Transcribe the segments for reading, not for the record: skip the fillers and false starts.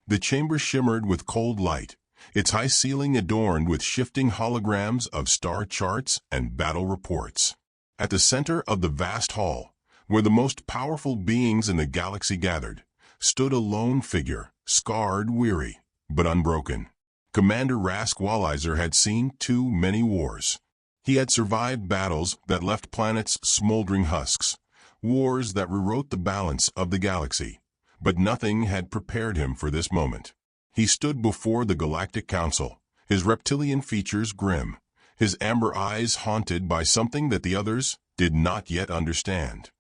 The chamber shimmered with cold light, its high ceiling adorned with shifting holograms of star charts and battle reports. At the center of the vast hall, where the most powerful beings in the galaxy gathered, stood a lone figure, scarred, weary, but unbroken. Commander Rask Walliser had seen too many wars. He had survived battles that left planets smoldering husks, wars that rewrote the balance of the galaxy, but nothing had prepared him for this moment. He stood before the Galactic Council, his reptilian features grim, his amber eyes haunted by something that the others did not yet understand.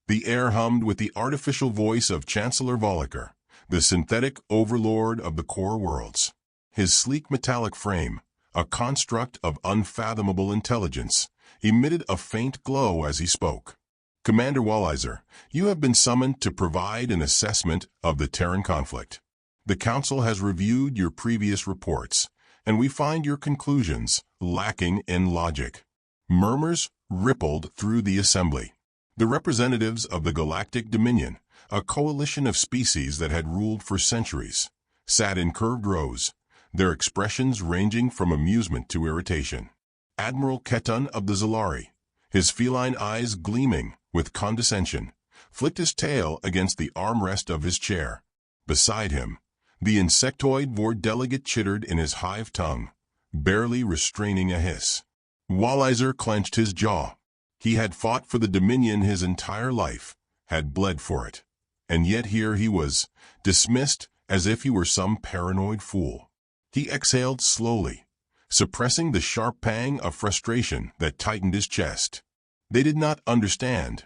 The air hummed with the artificial voice of Chancellor Volliker, the synthetic overlord of the core worlds. His sleek metallic frame, a construct of unfathomable intelligence, emitted a faint glow as he spoke. Commander Walliser, you have been summoned to provide an assessment of the Terran conflict. The Council has reviewed your previous reports, and we find your conclusions lacking in logic. Murmurs rippled through the assembly. The representatives of the Galactic Dominion, a coalition of species that had ruled for centuries, sat in curved rows, their expressions ranging from amusement to irritation. Admiral Keton of the Zalari, his feline eyes gleaming with condescension, flicked his tail against the armrest of his chair. Beside him, the insectoid Vor delegate chittered in his hive tongue, barely restraining a hiss. Walliser clenched his jaw. He had fought for the Dominion his entire life, had bled for it, and yet here he was, dismissed as if he were some paranoid fool. He exhaled slowly, suppressing the sharp pang of frustration that tightened his chest. They did not understand.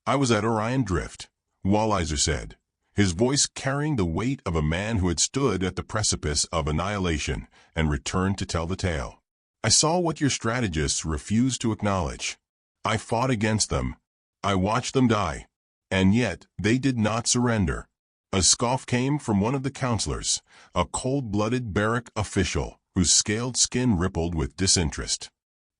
I was at Orion Drift, Walliser said, his voice carrying the weight of a man who had stood at the precipice of annihilation and returned to tell the tale. I saw what your strategists refused to acknowledge. I fought against them. I watched them die. And yet they did not surrender. A scoff came from one of the counselors, a cold-blooded barrack official whose scaled skin rippled with disinterest.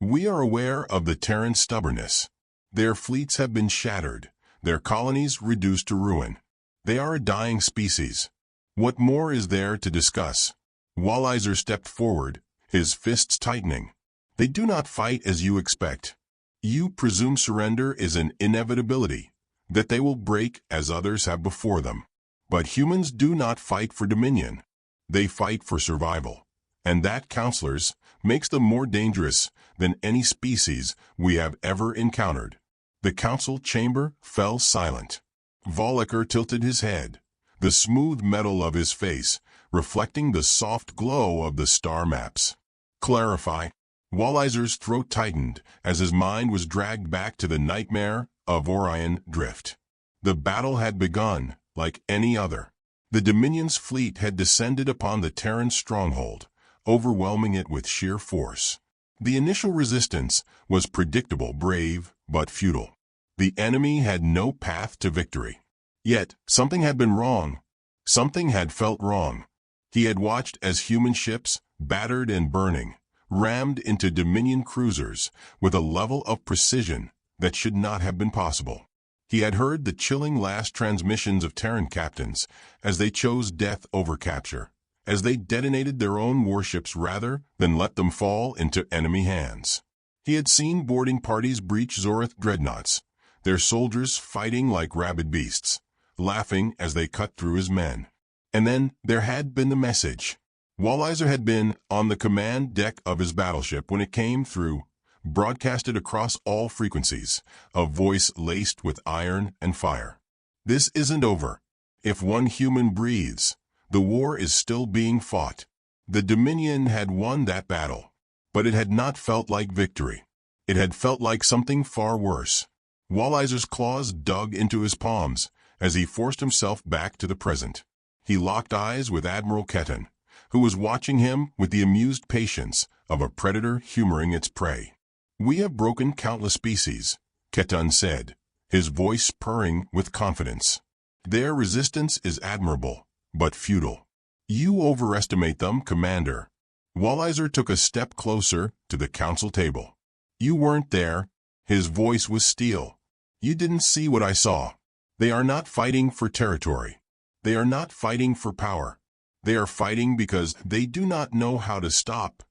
We are aware of the Terran stubbornness. Their fleets have been shattered, their colonies reduced to ruin. They are a dying species. What more is there to discuss? Walliser stepped forward, his fists tightening. They do not fight as you expect. You presume surrender is an inevitability, that they will break as others have before them. But humans do not fight for dominion. They fight for survival. And that, counselors, makes them more dangerous than any species we have ever encountered. The council chamber fell silent. Volliker tilted his head, the smooth metal of his face reflecting the soft glow of the star maps. Clarify. Walliser's throat tightened as his mind was dragged back to the nightmare of Orion Drift. The battle had begun, like any other. The Dominion's fleet had descended upon the Terran stronghold, overwhelming it with sheer force. The initial resistance was predictable, brave, but futile. The enemy had no path to victory. Yet, something had been wrong. Something had felt wrong. He had watched as human ships, battered and burning, rammed into Dominion cruisers with a level of precision that should not have been possible. He had heard the chilling last transmissions of Terran captains as they chose death over capture, as they detonated their own warships rather than let them fall into enemy hands. He had seen boarding parties breach Zorith dreadnoughts, their soldiers fighting like rabid beasts, laughing as they cut through his men. And then there had been the message. Walliser had been on the command deck of his battleship when it came through, broadcasted across all frequencies, a voice laced with iron and fire. This isn't over. If one human breathes, the war is still being fought. The Dominion had won that battle, but it had not felt like victory. It had felt like something far worse. Walliser's claws dug into his palms as he forced himself back to the present. He locked eyes with Admiral Keton, who was watching him with the amused patience of a predator humoring its prey. We have broken countless species, Keton said, his voice purring with confidence. Their resistance is admirable, but futile. You overestimate them, Commander. Walliser took a step closer to the council table. You weren't there. His voice was steel. You didn't see what I saw. They are not fighting for territory. They are not fighting for power. They are fighting because they do not know how to stop.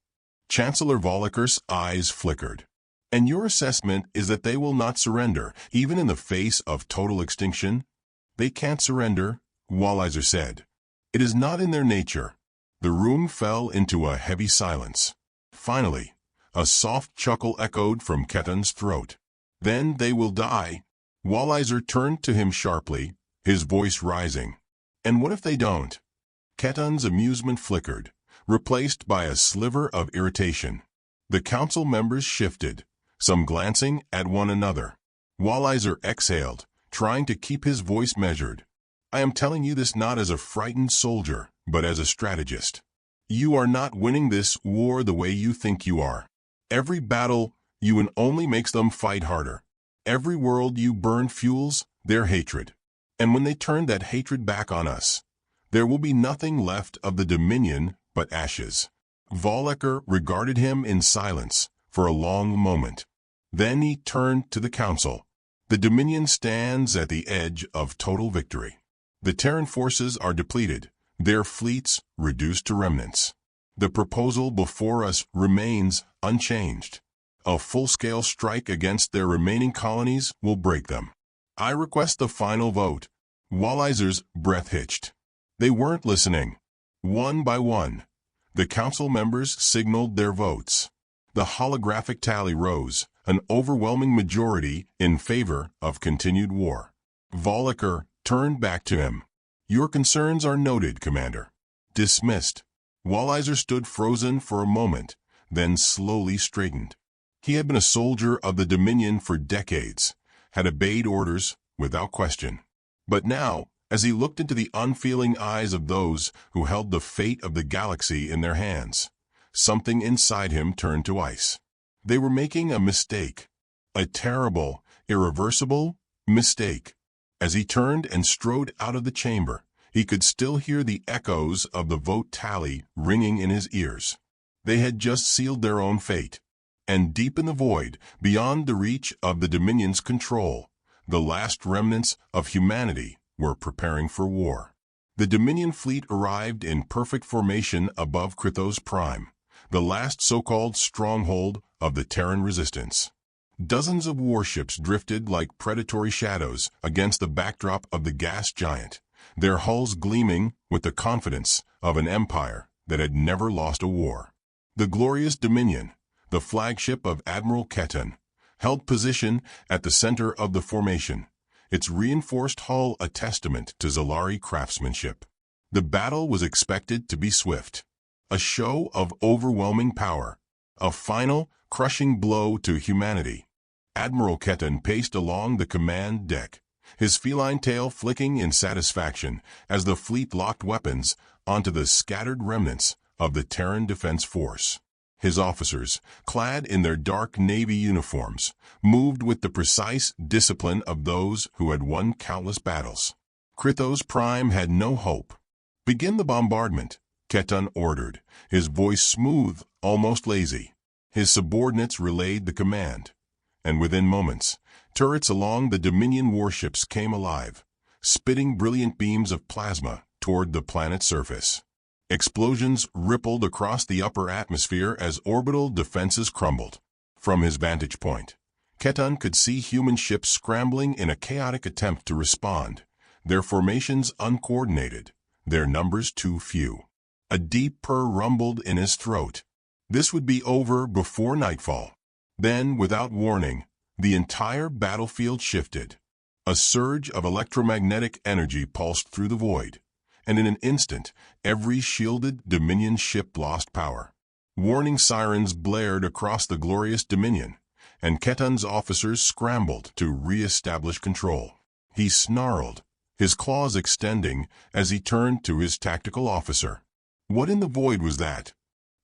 Chancellor Volocker's eyes flickered. And your assessment is that they will not surrender, even in the face of total extinction? They can't surrender, Walliser said. It is not in their nature. The room fell into a heavy silence. Finally, a soft chuckle echoed from Ketan's throat. Then they will die. Walliser turned to him sharply, his voice rising. And what if they don't? Ketan's amusement flickered, replaced by a sliver of irritation. The council members shifted, some glancing at one another. Walliser exhaled, trying to keep his voice measured. I am telling you this not as a frightened soldier, but as a strategist. You are not winning this war the way you think you are. Every battle you win only makes them fight harder. Every world you burn fuels their hatred. And when they turn that hatred back on us, there will be nothing left of the Dominion but ashes. Vollecker regarded him in silence for a long moment. Then he turned to the council. The Dominion stands at the edge of total victory. The Terran forces are depleted, their fleets reduced to remnants. The proposal before us remains unchanged. A full-scale strike against their remaining colonies will break them. I request the final vote. Walliser's breath hitched. They weren't listening. One by one, the council members signaled their votes. The holographic tally rose, an overwhelming majority in favor of continued war. Vollecker turned back to him. Your concerns are noted, Commander. Dismissed. Walliser stood frozen for a moment, then slowly straightened. He had been a soldier of the Dominion for decades, had obeyed orders without question. But now, as he looked into the unfeeling eyes of those who held the fate of the galaxy in their hands, something inside him turned to ice. They were making a mistake. A terrible, irreversible mistake. As he turned and strode out of the chamber, he could still hear the echoes of the vote tally ringing in his ears. They had just sealed their own fate. And deep in the void, beyond the reach of the Dominion's control, the last remnants of humanity were preparing for war. The Dominion fleet arrived in perfect formation above Krythos Prime, the last so-called stronghold of the Terran resistance. Dozens of warships drifted like predatory shadows against the backdrop of the gas giant, their hulls gleaming with the confidence of an empire that had never lost a war. The glorious Dominion, the flagship of Admiral Ketan, held position at the center of the formation, its reinforced hull a testament to Zalari craftsmanship. The battle was expected to be swift, a show of overwhelming power, a final, crushing blow to humanity. Admiral Ketan paced along the command deck, his feline tail flicking in satisfaction as the fleet locked weapons onto the scattered remnants of the Terran Defense Force. His officers, clad in their dark navy uniforms, moved with the precise discipline of those who had won countless battles. Krythos Prime had no hope. Begin the bombardment, Ketan ordered, his voice smooth, almost lazy. His subordinates relayed the command, and within moments, turrets along the Dominion warships came alive, spitting brilliant beams of plasma toward the planet's surface. Explosions rippled across the upper atmosphere as orbital defenses crumbled. From his vantage point, Ketan could see human ships scrambling in a chaotic attempt to respond, their formations uncoordinated, their numbers too few. A deep purr rumbled in his throat. This would be over before nightfall. Then, without warning, the entire battlefield shifted. A surge of electromagnetic energy pulsed through the void, and in an instant, every shielded Dominion ship lost power. Warning sirens blared across the glorious Dominion, and Ketan's officers scrambled to re-establish control. He snarled, his claws extending as he turned to his tactical officer. What in the void was that?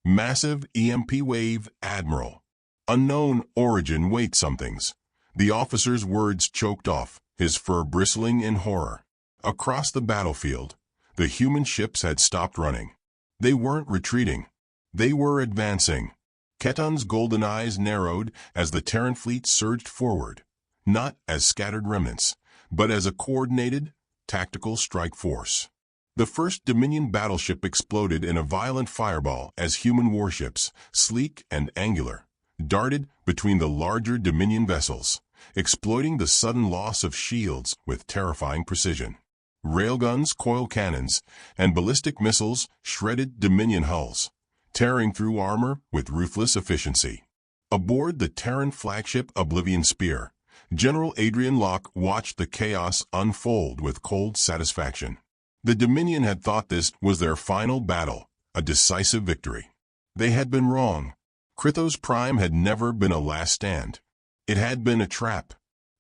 Massive EMP wave, Admiral. Unknown origin, wait somethings. The officer's words choked off, his fur bristling in horror. Across the battlefield, the human ships had stopped running. They weren't retreating. They were advancing. Ketan's golden eyes narrowed as the Terran fleet surged forward, not as scattered remnants, but as a coordinated, tactical strike force. The first Dominion battleship exploded in a violent fireball as human warships, sleek and angular, darted between the larger Dominion vessels, exploiting the sudden loss of shields with terrifying precision. Railguns, coil cannons, and ballistic missiles shredded Dominion hulls, tearing through armor with ruthless efficiency. Aboard the Terran flagship Oblivion Spear, General Adrian Locke watched the chaos unfold with cold satisfaction. The Dominion had thought this was their final battle, a decisive victory. They had been wrong. Krythos Prime had never been a last stand. It had been a trap.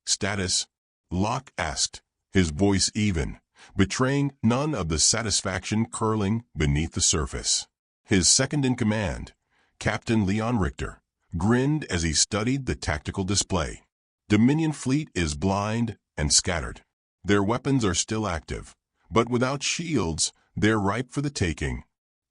Status? Locke asked, his voice even, betraying none of the satisfaction curling beneath the surface. His second-in-command, Captain Leon Richter, grinned as he studied the tactical display. Dominion fleet is blind and scattered. Their weapons are still active, but without shields, they're ripe for the taking.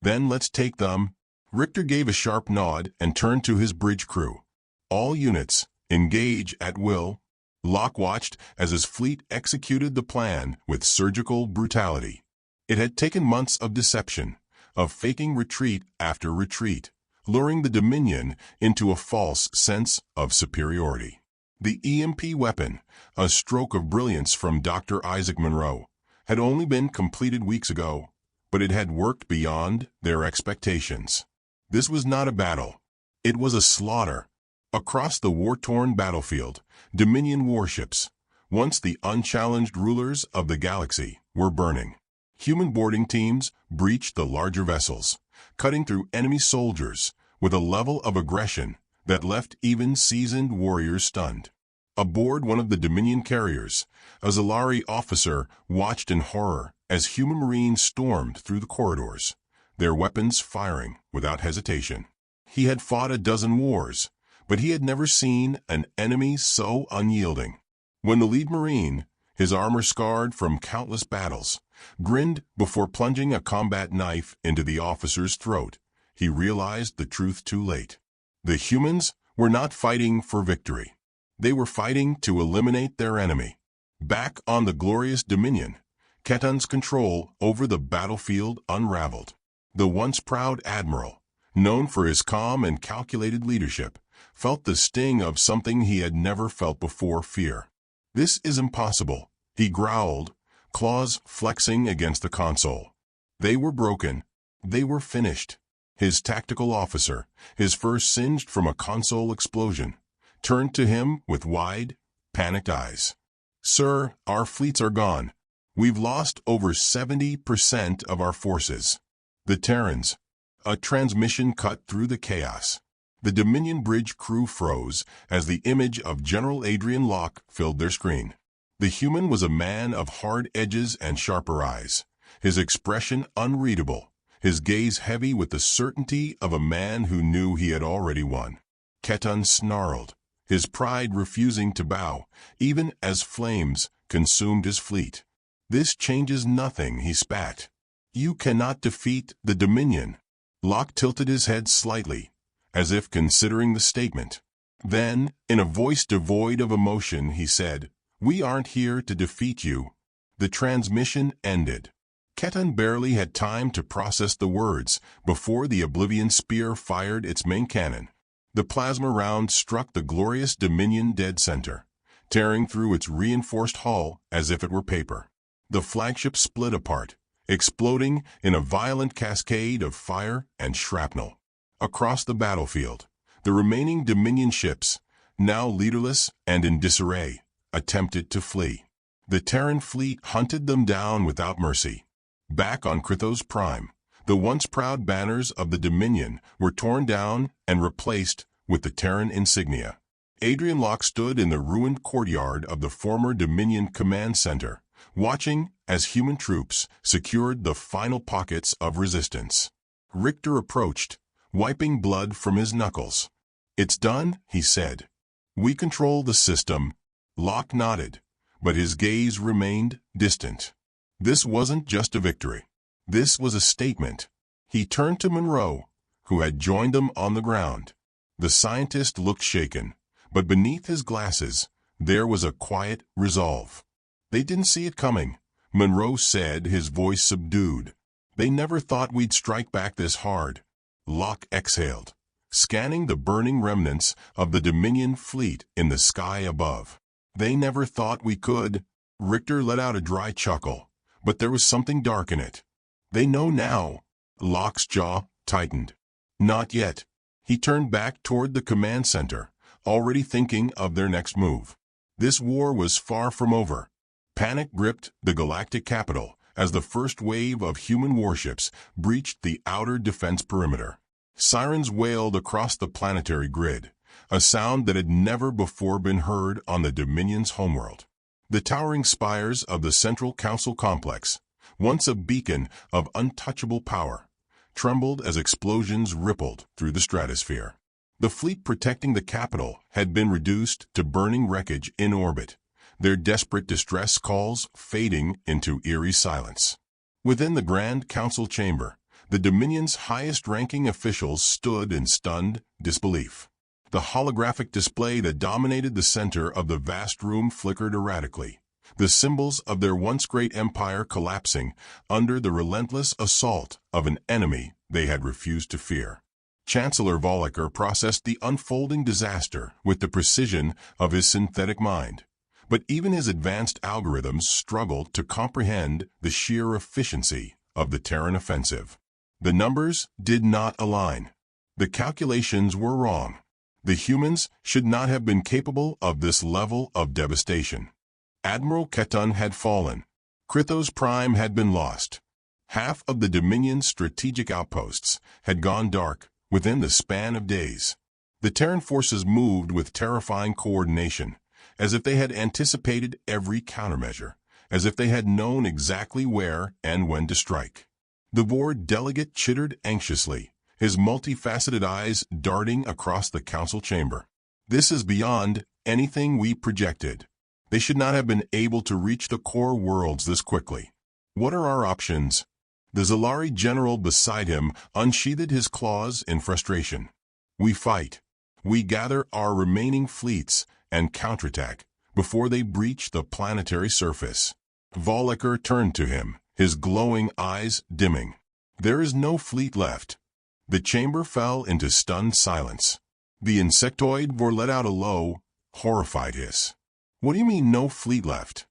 Then let's take them. Richter gave a sharp nod and turned to his bridge crew. All units, engage at will. Locke watched as his fleet executed the plan with surgical brutality. It had taken months of deception, of faking retreat after retreat, luring the Dominion into a false sense of superiority. The EMP weapon, a stroke of brilliance from Dr. Isaac Monroe, had only been completed weeks ago, but it had worked beyond their expectations. This was not a battle. It was a slaughter. Across the war-torn battlefield, Dominion warships, once the unchallenged rulers of the galaxy, were burning. Human boarding teams breached the larger vessels, cutting through enemy soldiers with a level of aggression that left even seasoned warriors stunned. Aboard one of the Dominion carriers, a Zalari officer watched in horror as human marines stormed through the corridors, their weapons firing without hesitation. He had fought a dozen wars, but he had never seen an enemy so unyielding. When the lead marine, his armor scarred from countless battles, grinned before plunging a combat knife into the officer's throat, he realized the truth too late. The humans were not fighting for victory. They were fighting to eliminate their enemy. Back on the glorious Dominion, Ketan's control over the battlefield unraveled. The once proud admiral, known for his calm and calculated leadership, felt the sting of something he had never felt before: fear. "This is impossible," he growled, claws flexing against the console. They were broken. They were finished. His tactical officer, his fur singed from a console explosion, turned to him with wide, panicked eyes. "Sir, our fleets are gone. We've lost over 70% of our forces." The Terrans. A transmission cut through the chaos. The Dominion bridge crew froze as the image of General Adrian Locke filled their screen. The human was a man of hard edges and sharper eyes, his expression unreadable, his gaze heavy with the certainty of a man who knew he had already won. Ketan snarled, his pride refusing to bow, even as flames consumed his fleet. "This changes nothing," he spat. "You cannot defeat the Dominion." Locke tilted his head slightly, as if considering the statement. Then, in a voice devoid of emotion, he said, "We aren't here to defeat you." The transmission ended. Ketan barely had time to process the words before the Oblivion Spear fired its main cannon. The plasma round struck the glorious Dominion dead center, tearing through its reinforced hull as if it were paper. The flagship split apart, exploding in a violent cascade of fire and shrapnel. Across the battlefield, the remaining Dominion ships, now leaderless and in disarray, attempted to flee. The Terran fleet hunted them down without mercy. Back on Krythos Prime, the once proud banners of the Dominion were torn down and replaced with the Terran insignia. Adrian Locke stood in the ruined courtyard of the former Dominion Command Center, watching as human troops secured the final pockets of resistance. Richter approached, wiping blood from his knuckles. "It's done," he said. "We control the system." Locke nodded, but his gaze remained distant. This wasn't just a victory. This was a statement. He turned to Monroe, who had joined them on the ground. The scientist looked shaken, but beneath his glasses, there was a quiet resolve. They didn't see it coming, Monroe said, his voice subdued. "They never thought we'd strike back this hard." Locke exhaled, scanning the burning remnants of the Dominion fleet in the sky above. "They never thought we could." Richter let out a dry chuckle, but there was something dark in it. "They know now." Locke's jaw tightened. "Not yet." He turned back toward the command center, already thinking of their next move. This war was far from over. Panic gripped the galactic capital as the first wave of human warships breached the outer defense perimeter. Sirens wailed across the planetary grid, a sound that had never before been heard on the Dominion's homeworld. The towering spires of the Central Council complex, once a beacon of untouchable power, trembled as explosions rippled through the stratosphere. The fleet protecting the capital had been reduced to burning wreckage in orbit, their desperate distress calls fading into eerie silence. Within the Grand Council chamber, the Dominion's highest-ranking officials stood in stunned disbelief. The holographic display that dominated the center of the vast room flickered erratically, the symbols of their once great empire collapsing under the relentless assault of an enemy they had refused to fear. Chancellor Volliker processed the unfolding disaster with the precision of his synthetic mind, but even his advanced algorithms struggled to comprehend the sheer efficiency of the Terran offensive. The numbers did not align. The calculations were wrong. The humans should not have been capable of this level of devastation. Admiral Ketun had fallen. Krythos Prime had been lost. Half of the Dominion's strategic outposts had gone dark within the span of days. The Terran forces moved with terrifying coordination, as if they had anticipated every countermeasure, as if they had known exactly where and when to strike. The board delegate chittered anxiously, his multifaceted eyes darting across the council chamber. "This is beyond anything we projected. They should not have been able to reach the core worlds this quickly. What are our options?" The Zalari general beside him unsheathed his claws in frustration. "We fight. We gather our remaining fleets and counterattack before they breach the planetary surface." Volliker turned to him, his glowing eyes dimming. "There is no fleet left." The chamber fell into stunned silence. The insectoid vor let out a low, horrified hiss. "What do you mean, no fleet left?"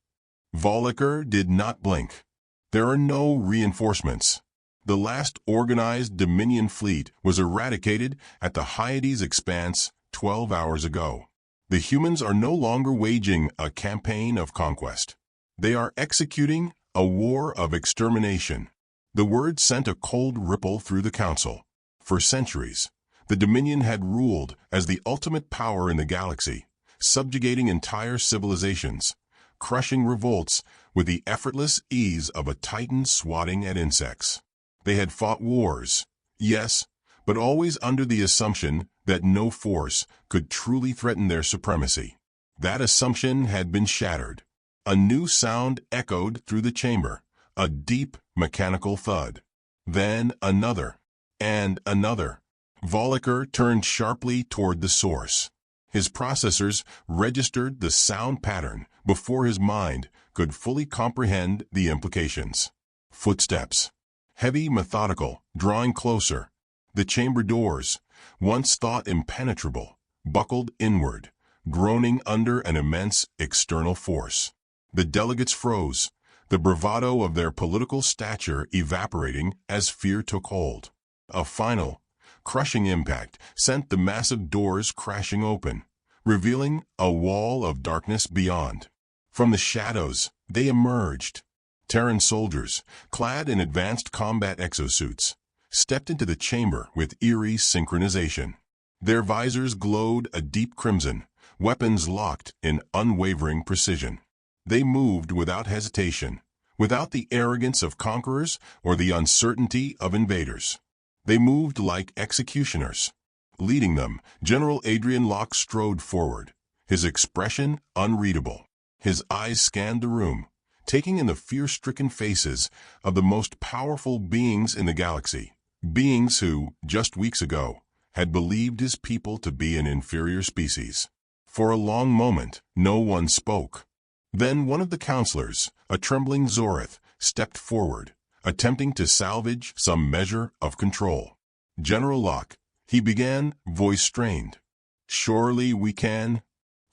Volliker did not blink. "There are no reinforcements. The last organized Dominion fleet was eradicated at the Hyades expanse 12 hours ago. The humans are no longer waging a campaign of conquest. They are executing a war of extermination." The word sent a cold ripple through the council. For centuries, the Dominion had ruled as the ultimate power in the galaxy, subjugating entire civilizations, crushing revolts with the effortless ease of a titan swatting at insects. They had fought wars, yes, but always under the assumption that no force could truly threaten their supremacy. That assumption had been shattered. A new sound echoed through the chamber, a deep mechanical thud. Then another, and another. Volliker turned sharply toward the source. His processors registered the sound pattern before his mind could fully comprehend the implications. Footsteps. Heavy, methodical, drawing closer. The chamber doors, once thought impenetrable, buckled inward, groaning under an immense external force. The delegates froze, the bravado of their political stature evaporating as fear took hold. A final, crushing impact sent the massive doors crashing open, revealing a wall of darkness beyond. From the shadows, they emerged. Terran soldiers, clad in advanced combat exosuits, stepped into the chamber with eerie synchronization. Their visors glowed a deep crimson, weapons locked in unwavering precision. They moved without hesitation, without the arrogance of conquerors or the uncertainty of invaders. They moved like executioners. Leading them, General Adrian Locke strode forward, his expression unreadable. His eyes scanned the room, taking in the fear-stricken faces of the most powerful beings in the galaxy, beings who, just weeks ago, had believed his people to be an inferior species. For a long moment, no one spoke. Then one of the counselors, a trembling Zorith, stepped forward, attempting to salvage some measure of control. "General Locke," he began, voice strained. "Surely we can?"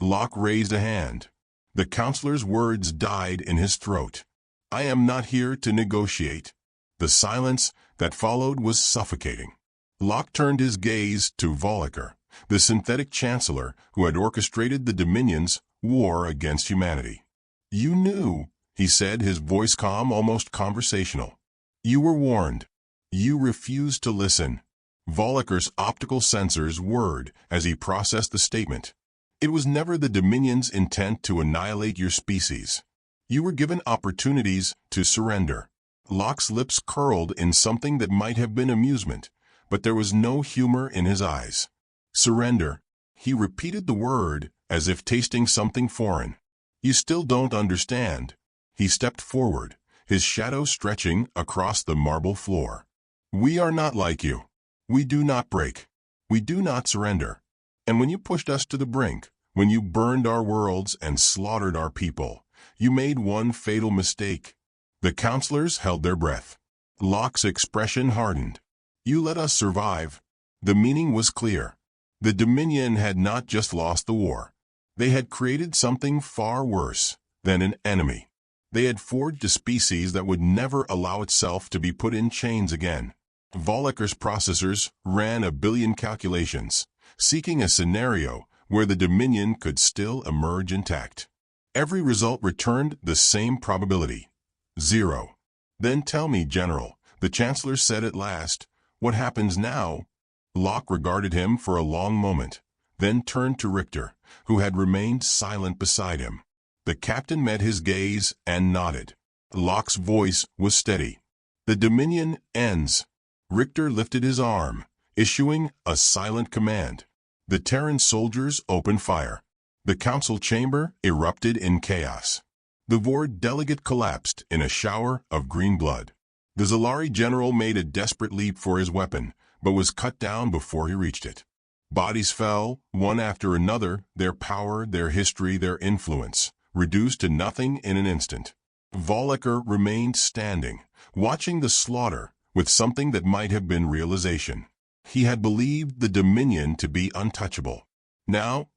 Locke raised a hand. The counselor's words died in his throat. "I am not here to negotiate." The silence that followed was suffocating. Locke turned his gaze to Volcker, the synthetic chancellor who had orchestrated the Dominion's war against humanity. "You knew," he said, his voice calm, almost conversational. "You were warned. You refused to listen." Volcker's optical sensors whirred as he processed the statement. "It was never the Dominion's intent to annihilate your species. You were given opportunities to surrender." Locke's lips curled in something that might have been amusement, but there was no humor in his eyes. "Surrender." He repeated the word as if tasting something foreign. "You still don't understand." He stepped forward, his shadow stretching across the marble floor. "We are not like you. We do not break. We do not surrender. And when you pushed us to the brink, when you burned our worlds and slaughtered our people, you made one fatal mistake." The counselors held their breath. Locke's expression hardened. "You let us survive." The meaning was clear. The Dominion had not just lost the war. They had created something far worse than an enemy. They had forged a species that would never allow itself to be put in chains again. Volcker's processors ran 1,000,000,000 calculations, seeking a scenario where the Dominion could still emerge intact. Every result returned the same probability: 0. "Then tell me, General," the Chancellor said at last, "what happens now?" Locke regarded him for a long moment, then turned to Richter, who had remained silent beside him. The captain met his gaze and nodded. Locke's voice was steady. "The Dominion ends." Richter lifted his arm, issuing a silent command. The Terran soldiers opened fire. The council chamber erupted in chaos. The Vord delegate collapsed in a shower of green blood. The Zalari general made a desperate leap for his weapon, but was cut down before he reached it. Bodies fell, one after another, their power, their history, their influence, reduced to nothing in an instant. Volcker remained standing, watching the slaughter with something that might have been realization. He had believed the Dominion to be untouchable. Now,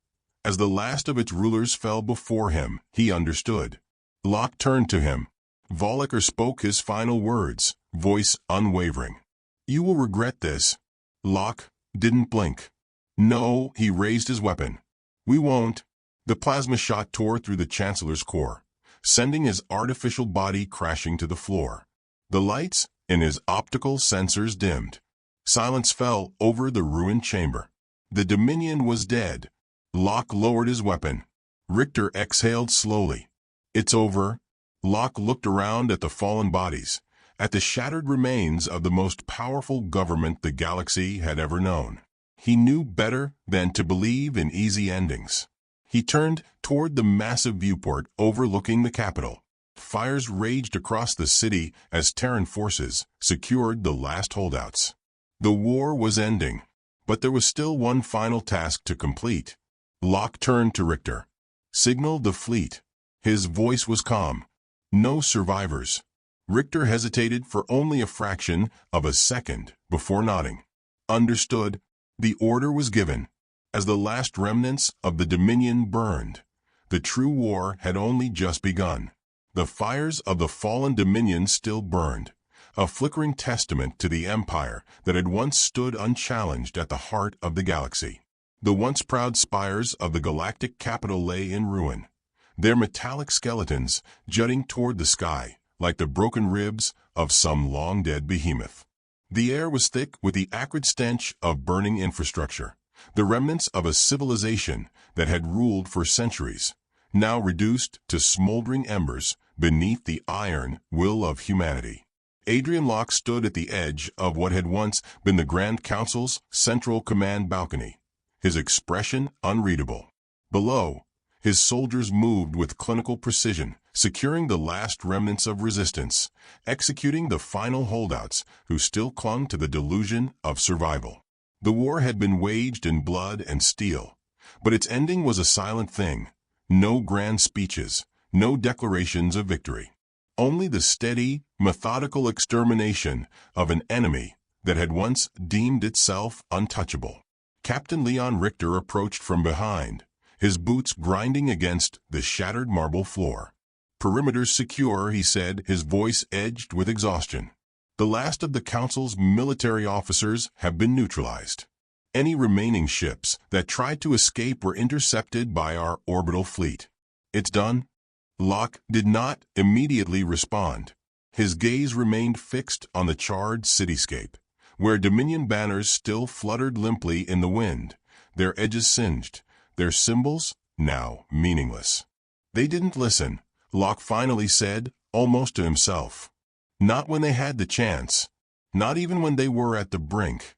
as the last of its rulers fell before him, he understood. Locke turned to him. Volcker spoke his final words, voice unwavering. "You will regret this." Locke didn't blink. "No," he raised his weapon. "We won't." The plasma shot tore through the Chancellor's core, sending his artificial body crashing to the floor. The lights in his optical sensors dimmed. Silence fell over the ruined chamber. The Dominion was dead. Locke lowered his weapon. Richter exhaled slowly. "It's over." Locke looked around at the fallen bodies, at the shattered remains of the most powerful government the galaxy had ever known. He knew better than to believe in easy endings. He turned toward the massive viewport overlooking the capital. Fires raged across the city as Terran forces secured the last holdouts. The war was ending, but there was still one final task to complete. Locke turned to Richter. "Signal the fleet." His voice was calm. "No survivors." Richter hesitated for only a fraction of a second before nodding. "Understood." The order was given. As the last remnants of the Dominion burned, the true war had only just begun. The fires of the fallen Dominion still burned, a flickering testament to the empire that had once stood unchallenged at the heart of the galaxy. The once proud spires of the galactic capital lay in ruin, their metallic skeletons jutting toward the sky like the broken ribs of some long-dead behemoth. The air was thick with the acrid stench of burning infrastructure, the remnants of a civilization that had ruled for centuries, now reduced to smoldering embers beneath the iron will of humanity. Adrian Locke stood at the edge of what had once been the Grand Council's central command balcony, his expression unreadable. Below, his soldiers moved with clinical precision, securing the last remnants of resistance, executing the final holdouts who still clung to the delusion of survival. The war had been waged in blood and steel, but its ending was a silent thing. No grand speeches, no declarations of victory. only the steady, methodical extermination of an enemy that had once deemed itself untouchable. Captain Leon Richter approached from behind, his boots grinding against the shattered marble floor. "Perimeter's secure," he said, his voice edged with exhaustion. "The last of the Council's military officers have been neutralized. Any remaining ships that tried to escape were intercepted by our orbital fleet." "It's done?" Locke did not immediately respond. His gaze remained fixed on the charred cityscape, where Dominion banners still fluttered limply in the wind, their edges singed, their symbols now meaningless. "They didn't listen," Locke finally said, almost to himself. "Not when they had the chance. Not even when they were at the brink."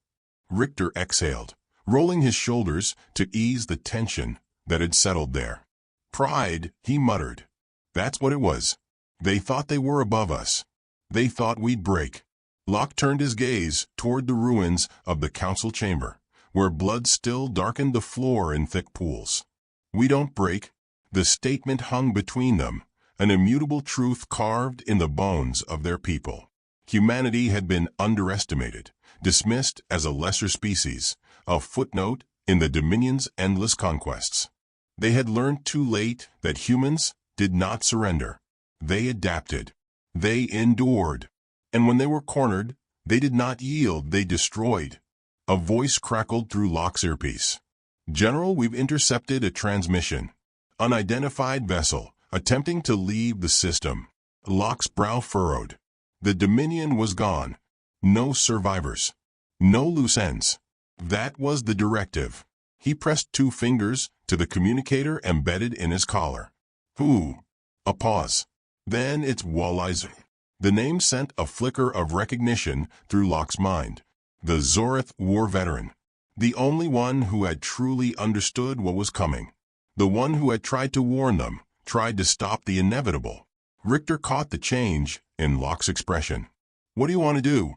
Richter exhaled, rolling his shoulders to ease the tension that had settled there. "Pride," he muttered. "That's what it was. They thought they were above us. They thought we'd break." Locke turned his gaze toward the ruins of the council chamber, where blood still darkened the floor in thick pools. "We don't break." The statement hung between them, an immutable truth carved in the bones of their people. Humanity had been underestimated, dismissed as a lesser species, a footnote in the Dominion's endless conquests. They had learned too late that humans did not surrender. They adapted. They endured. And when they were cornered, they did not yield, they destroyed. A voice crackled through Locke's earpiece. "General, we've intercepted a transmission. Unidentified vessel, attempting to leave the system." Locke's brow furrowed. The Dominion was gone. No survivors. No loose ends. That was the directive. He pressed 2 fingers to the communicator embedded in his collar. "Who?" A pause. "Then it's Walliser." The name sent a flicker of recognition through Locke's mind. The Zorith war veteran. The only one who had truly understood what was coming. The one who had tried to warn them, tried to stop the inevitable. Richter caught the change in Locke's expression. "What do you want to do?"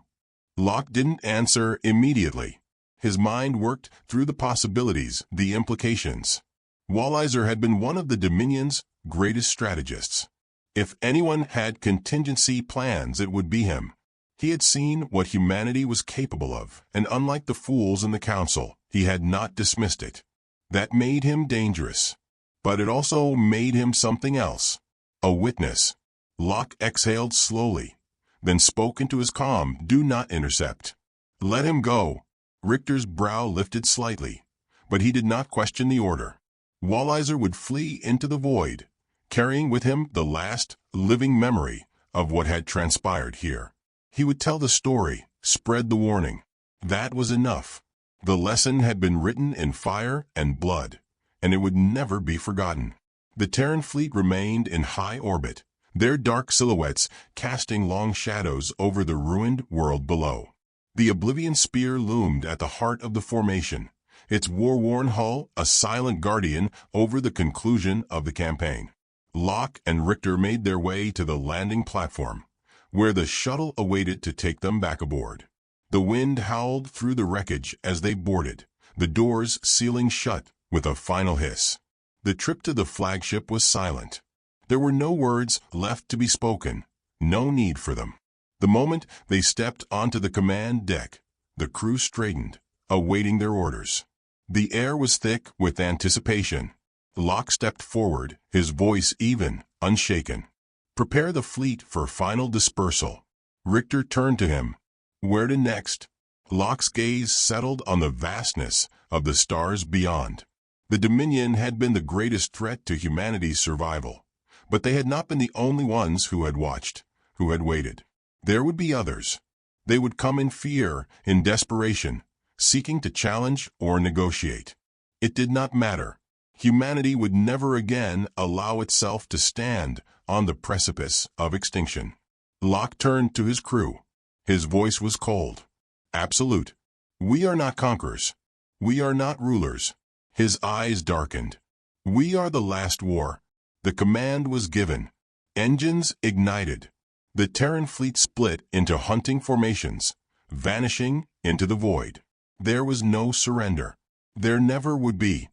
Locke didn't answer immediately. His mind worked through the possibilities, the implications. Walliser had been one of the Dominion's greatest strategists. If anyone had contingency plans, it would be him. He had seen what humanity was capable of, and unlike the fools in the council, he had not dismissed it. That made him dangerous. But it also made him something else. A witness. Locke exhaled slowly, then spoke into his comm. "Do not intercept. Let him go." Richter's brow lifted slightly, but he did not question the order. Walliser would flee into the void, carrying with him the last living memory of what had transpired here. He would tell the story, spread the warning. That was enough. The lesson had been written in fire and blood, and it would never be forgotten. The Terran fleet remained in high orbit, their dark silhouettes casting long shadows over the ruined world below. The Oblivion Spear loomed at the heart of the formation, its war-worn hull a silent guardian over the conclusion of the campaign. Locke and Richter made their way to the landing platform, where the shuttle awaited to take them back aboard. The wind howled through the wreckage as they boarded, the doors sealing shut with a final hiss. The trip to the flagship was silent. There were no words left to be spoken, no need for them. The moment they stepped onto the command deck, the crew straightened, awaiting their orders. The air was thick with anticipation. Locke stepped forward, his voice even, unshaken. "Prepare the fleet for final dispersal." Richter turned to him. "Where to next?" Locke's gaze settled on the vastness of the stars beyond. The Dominion had been the greatest threat to humanity's survival, but they had not been the only ones who had watched, who had waited. There would be others. They would come in fear, in desperation, seeking to challenge or negotiate. It did not matter. Humanity would never again allow itself to stand on the precipice of extinction. Locke turned to his crew. His voice was cold, absolute. "We are not conquerors. We are not rulers." His eyes darkened. "We are the last war." The command was given. Engines ignited. The Terran fleet split into hunting formations, vanishing into the void. There was no surrender. There never would be.